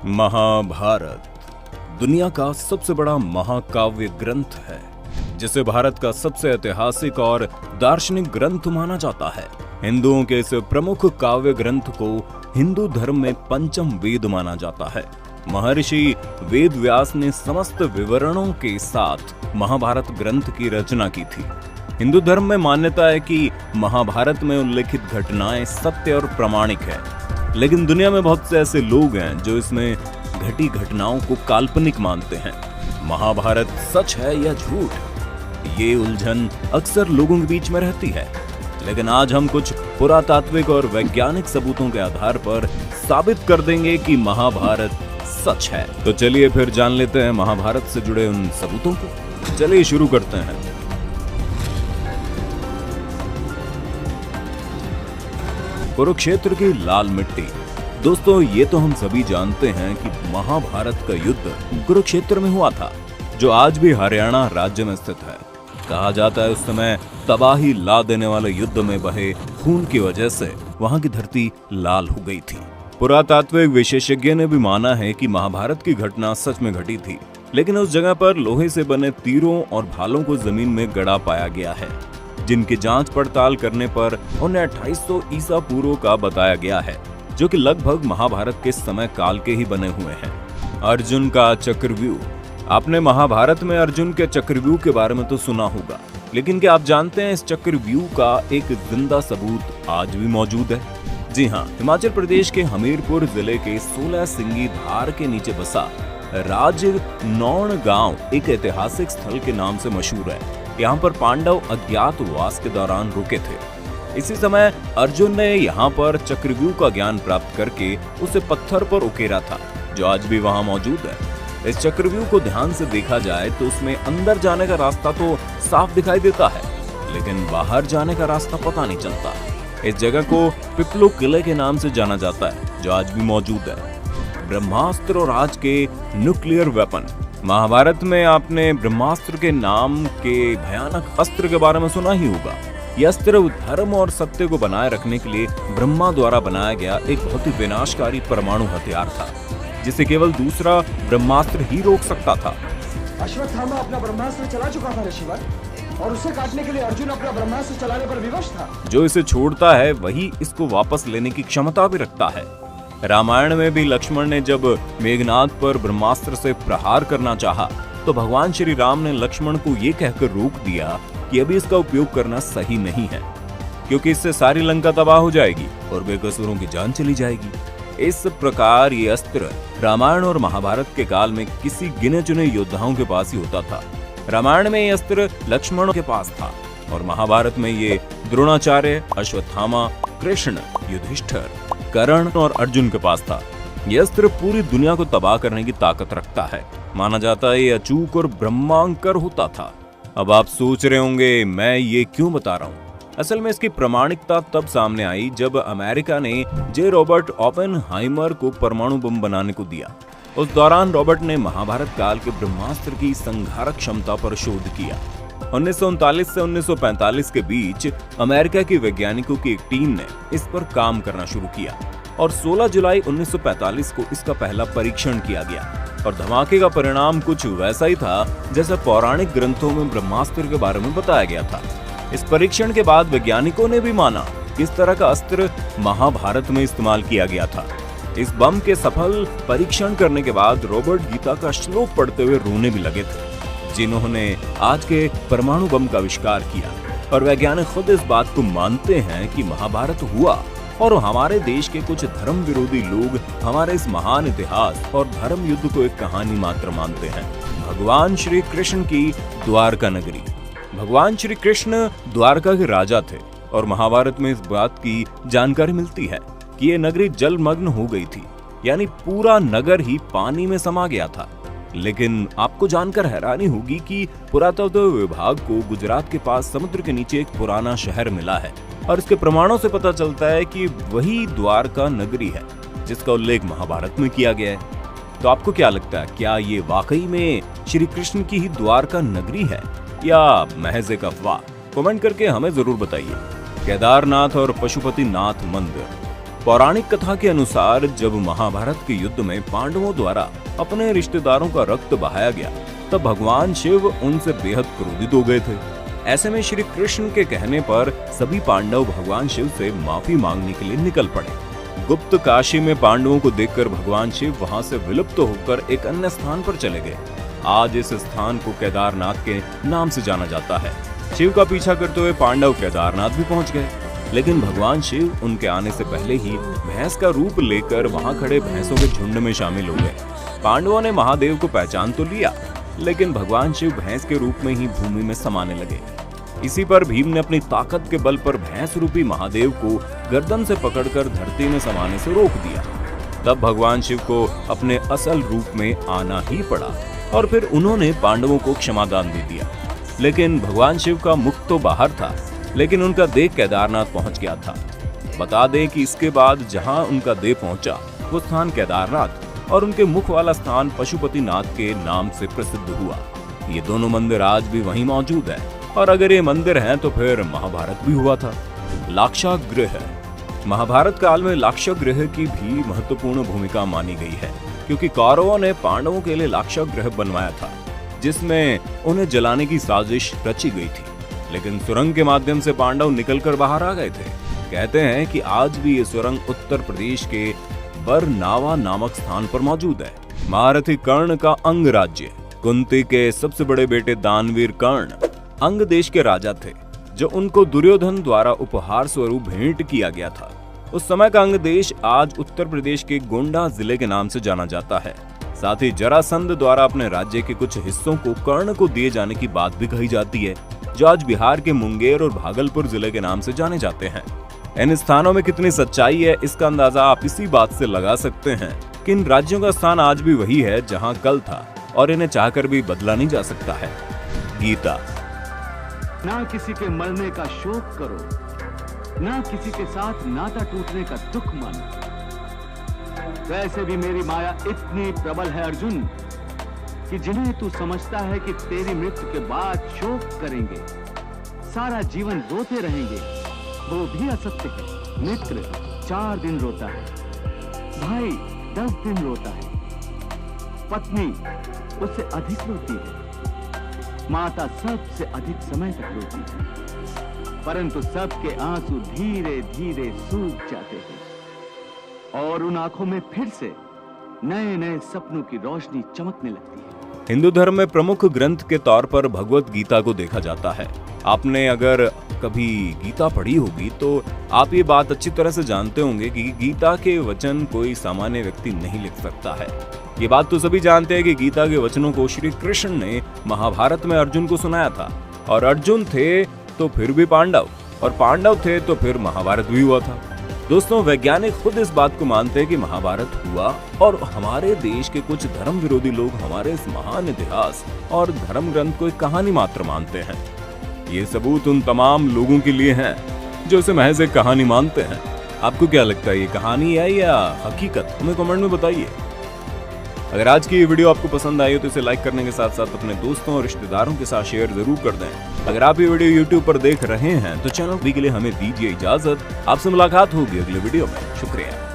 महाभारत दुनिया का सबसे बड़ा महाकाव्य ग्रंथ है, जिसे भारत का सबसे ऐतिहासिक और दार्शनिक ग्रंथ माना जाता है। हिंदुओं के इस प्रमुख काव्य ग्रंथ को हिंदू धर्म में पंचम वेद माना जाता है। महर्षि वेद व्यास ने समस्त विवरणों के साथ महाभारत ग्रंथ की रचना की थी। हिंदू धर्म में मान्यता है कि महाभारत में उल्लेखित घटनाएं सत्य और प्रामाणिक है, लेकिन दुनिया में बहुत से ऐसे लोग हैं जो इसमें घटी घटनाओं को काल्पनिक मानते हैं। महाभारत सच है या झूठ, ये उलझन अक्सर लोगों के बीच में रहती है, लेकिन आज हम कुछ पुरातात्विक और वैज्ञानिक सबूतों के आधार पर साबित कर देंगे कि महाभारत सच है। तो चलिए फिर जान लेते हैं महाभारत से जुड़े उन सबूतों को। चलिए शुरू करते हैं। कुरुक्षेत्र की लाल मिट्टी। दोस्तों, ये तो हम सभी जानते हैं कि महाभारत का युद्ध कुरुक्षेत्र में हुआ था, जो आज भी हरियाणा राज्य में स्थित है। कहा जाता है उस समय तबाही ला देने वाले युद्ध में बहे खून की वजह से वहां की धरती लाल हो गई थी। पुरातात्विक विशेषज्ञ ने भी माना है कि महाभारत की घटना सच में घटी थी, लेकिन उस जगह पर लोहे से बने तीरों और भालों को जमीन में गड़ा पाया गया है, जिनकी जांच पड़ताल करने पर उन्हें 2800 ईसा पूर्व का बताया गया है, जो कि लगभग महाभारत के समय काल के ही बने हुए हैं। अर्जुन का चक्रव्यूह। आपने महाभारत में अर्जुन के चक्रव्यूह के बारे में तो सुना होगा, लेकिन क्या आप जानते हैं इस चक्रव्यूह का एक जिंदा सबूत आज भी मौजूद है? जी हाँ, हिमाचल प्रदेश के हमीरपुर जिले के 16 सिंगी धार के नीचे बसा राजनौण गांव एक ऐतिहासिक स्थल के नाम से मशहूर है। यहाँ पर पांडव अज्ञातवास के दौरान रुके थे। इसी समय अर्जुन ने यहाँ पर चक्रव्यूह का ज्ञान प्राप्त करके उसे पत्थर पर उकेरा था, जो आज भी वहाँ मौजूद है। इस चक्रव्यूह को ध्यान से देखा जाए तो उसमें अंदर जाने का रास्ता तो साफ दिखाई देता है, लेकिन बाहर जाने का रास्ता पता नहीं चलता। इस जगह को पिपलो किले के नाम से जाना जाता है, जो आज भी मौजूद है। ब्रह्मास्त्र और आज के न्यूक्लियर वेपन। महाभारत में आपने ब्रह्मास्त्र के नाम के भयानक अस्त्र के बारे में सुना ही होगा। यह अस्त्र धर्म और सत्य को बनाए रखने के लिए ब्रह्मा द्वारा बनाया गया एक बहुत ही विनाशकारी परमाणु हथियार था, जिसे केवल दूसरा ब्रह्मास्त्र ही रोक सकता था। अश्वत्थामा अपना ब्रह्मास्त्र चला चुका था ऋषिवर, और उसे काटने के लिए अर्जुन अपना ब्रह्मास्त्र चलाने पर विवश था। जो इसे छोड़ता है वही इसको वापस लेने की क्षमता भी रखता है। रामायण में भी लक्ष्मण ने जब मेघनाद पर ब्रह्मास्त्र से प्रहार करना चाहा, तो भगवान श्री राम ने लक्ष्मण को ये कहकर रोक दिया कि अभी इसका उपयोग करना सही नहीं है, क्योंकि इससे सारी लंका तबाह हो जाएगी और बेकसूरों की जान चली जाएगी। इस प्रकार ये अस्त्र रामायण और महाभारत के काल में किसी गिने चुने योद्धाओं के पास ही होता था। रामायण में ये अस्त्र लक्ष्मण के पास था और महाभारत में ये द्रोणाचार्य, अश्वत्थामा, कृष्ण, युधिष्ठिर, कर्ण और अर्जुन के पास था। यह अस्त्र पूरी दुनिया को तबाह करने की ताकत रखता है। माना जाता है ये अचूक और ब्रह्मांकर होता था। अब आप सोच रहे होंगे मैं ये क्यों बता रहा हूँ। असल में इसकी प्रामाणिकता तब सामने आई जब अमेरिका ने जे रॉबर्ट ओपेनहाइमर को परमाणु बम बनाने को दिया। उस दौरान रॉबर्ट ने महाभारत काल के ब्रह्मास्त्र की संघारक क्षमता पर शोध किया। 1939 से 1945 के बीच अमेरिका के वैज्ञानिकों की एक टीम ने इस पर काम करना शुरू किया और 16 जुलाई 1945 को इसका पहला परीक्षण किया गया। और धमाके का परिणाम कुछ वैसा ही था जैसा पौराणिक ग्रंथों में ब्रह्मास्त्र के बारे में बताया गया था। इस परीक्षण के बाद वैज्ञानिकों ने भी माना कि इस तरह का अस्त्र महाभारत में इस्तेमाल किया गया था। इस बम के सफल परीक्षण करने के बाद रॉबर्ट गीता का श्लोक पढ़ते हुए रोने भी लगे थे, जिन्होंने आज के परमाणु बम का आविष्कार किया। और वैज्ञानिक खुद इस बात को मानते हैं कि महाभारत हुआ और हमारे देश के कुछ धर्म विरोधी लोग हमारे इस महान इतिहास और धर्म युद्ध को एक कहानी मात्र मानते हैं। भगवान श्री कृष्ण की द्वारका नगरी। भगवान श्री कृष्ण द्वारका के राजा थे और महाभारत में इस बात की जानकारी मिलती है कि ये नगरी जलमग्न हो गई थी, यानी पूरा नगर ही पानी में समा गया था। लेकिन आपको जानकर हैरानी होगी कि पुरातत्व विभाग को गुजरात के पास समुद्र के नीचे एक पुराना शहर मिला है और इसके प्रमाणों से पता चलता है कि वही द्वारका नगरी है जिसका उल्लेख महाभारत में किया गया है। तो आपको क्या लगता है, क्या ये वाकई में श्री कृष्ण की ही द्वारका नगरी है या महज एक अफवाह? कमेंट करके हमें जरूर बताइए। केदारनाथ और पशुपतिनाथ मंदिर। पौराणिक कथा के अनुसार जब महाभारत के युद्ध में पांडवों द्वारा अपने रिश्तेदारों का रक्त बहाया गया तब भगवान शिव उनसे बेहद क्रोधित हो गए थे। ऐसे में श्री कृष्ण के कहने पर सभी पांडव भगवान शिव से माफी मांगने के लिए निकल पड़े। गुप्त काशी में पांडवों को देखकर भगवान शिव वहां से विलुप्त होकर एक अन्य स्थान पर चले गए। आज इस स्थान को केदारनाथ के नाम से जाना जाता है। शिव का पीछा करते हुए पांडव केदारनाथ भी पहुंच गए, लेकिन भगवान शिव उनके आने से पहले ही भैंस का रूप लेकर वहां खड़े भैंसों के झुंड में शामिल हो गए। पांडवों ने महादेव को पहचान तो लिया, लेकिन भगवान शिव भैंस के रूप में ही भूमि में समाने लगे। इसी पर भीम ने अपनी ताकत के बल पर भैंस रूपी महादेव को गर्दन से पकड़कर धरती में समाने से रोक दिया। तब भगवान शिव को अपने असल रूप में आना ही पड़ा और फिर उन्होंने पांडवों को क्षमादान दे दिया। लेकिन भगवान शिव का मुख तो बाहर था, लेकिन उनका देह केदारनाथ पहुंच गया था। बता दें कि इसके बाद जहां उनका देह पहुंचा वो स्थान केदारनाथ और उनके मुख वाला स्थान पशुपतिनाथ के नाम से प्रसिद्ध हुआ। ये दोनों मंदिर आज भी वहीं मौजूद है, और अगर ये मंदिर हैं तो फिर महाभारत भी हुआ था। लाक्षागृह। महाभारत काल में लाक्षागृह की भी महत्वपूर्ण भूमिका मानी गई है, क्योंकि कौरवों ने पांडवों के लिए लाक्षागृह बनवाया था, जिसमें उन्हें जलाने की साजिश रची गई थी। लेकिन सुरंग के माध्यम से पांडव निकलकर बाहर आ गए थे। कहते हैं कि आज भी ये सुरंग उत्तर प्रदेश के बरनावा नामक स्थान पर मौजूद है। महारथी कर्ण का अंग राज्य। कुंती के सबसे बड़े बेटे दानवीर कर्ण अंग देश के राजा थे, जो उनको दुर्योधन द्वारा उपहार स्वरूप भेंट किया गया था। उस समय का अंग देश आज उत्तर प्रदेश के गोंडा जिले के नाम से जाना जाता है। साथ ही जरासंध द्वारा अपने राज्य के कुछ हिस्सों को कर्ण को दिए जाने की बात भी कही जाती है, जो आज बिहार के मुंगेर और भागलपुर जिले के नाम से जाने जाते हैं। इन स्थानों में कितनी सच्चाई है, इसका अंदाजा आप इसी बात से लगा सकते हैं कि इन राज्यों का स्थान आज भी वही है जहां कल था, और इन्हें चाहकर भी बदला नहीं जा सकता है। गीता। ना किसी के मरने का शोक करो, ना किसी के साथ नाता टूटने का दुख मानो। वैसे भी मेरी माया इतनी प्रबल है अर्जुन, कि जिन्हें तू समझता है कि तेरी मृत्यु के बाद शोक करेंगे, सारा जीवन रोते रहेंगे, वो भी असत्य है। मित्र 4 दिन रोता है, भाई 10 दिन रोता है, पत्नी उससे अधिक रोती है, माता सबसे अधिक समय तक रोती है, परंतु सबके आंसू धीरे धीरे सूख जाते हैं और उन आंखों में फिर से नए नए सपनों की रोशनी चमकने लगती है। हिंदू धर्म में प्रमुख ग्रंथ के तौर पर भगवत गीता को देखा जाता है। आपने अगर कभी गीता पढ़ी होगी तो आप ये बात अच्छी तरह से जानते होंगे कि गीता के वचन कोई सामान्य व्यक्ति नहीं लिख सकता है। ये बात तो सभी जानते हैं कि गीता के वचनों को श्री कृष्ण ने महाभारत में अर्जुन को सुनाया था, और अर्जुन थे तो फिर भी पांडव, और पांडव थे तो फिर महाभारत भी हुआ था। दोस्तों, वैज्ञानिक खुद इस बात को मानते हैं कि महाभारत हुआ, और हमारे देश के कुछ धर्म विरोधी लोग हमारे इस महान इतिहास और धर्म ग्रंथ को एक कहानी मात्र मानते हैं। ये सबूत उन तमाम लोगों के लिए हैं जो इसे महज एक कहानी मानते हैं। आपको क्या लगता है, ये कहानी है या हकीकत? हमें कमेंट में बताइए। अगर आज की ये वीडियो आपको पसंद आई हो तो इसे लाइक करने के साथ साथ अपने दोस्तों और रिश्तेदारों के साथ शेयर जरूर कर दें। अगर आप ये वीडियो YouTube पर देख रहे हैं तो चैनल के लिए हमें दीजिए इजाजत। आपसे मुलाकात होगी अगले वीडियो में। शुक्रिया।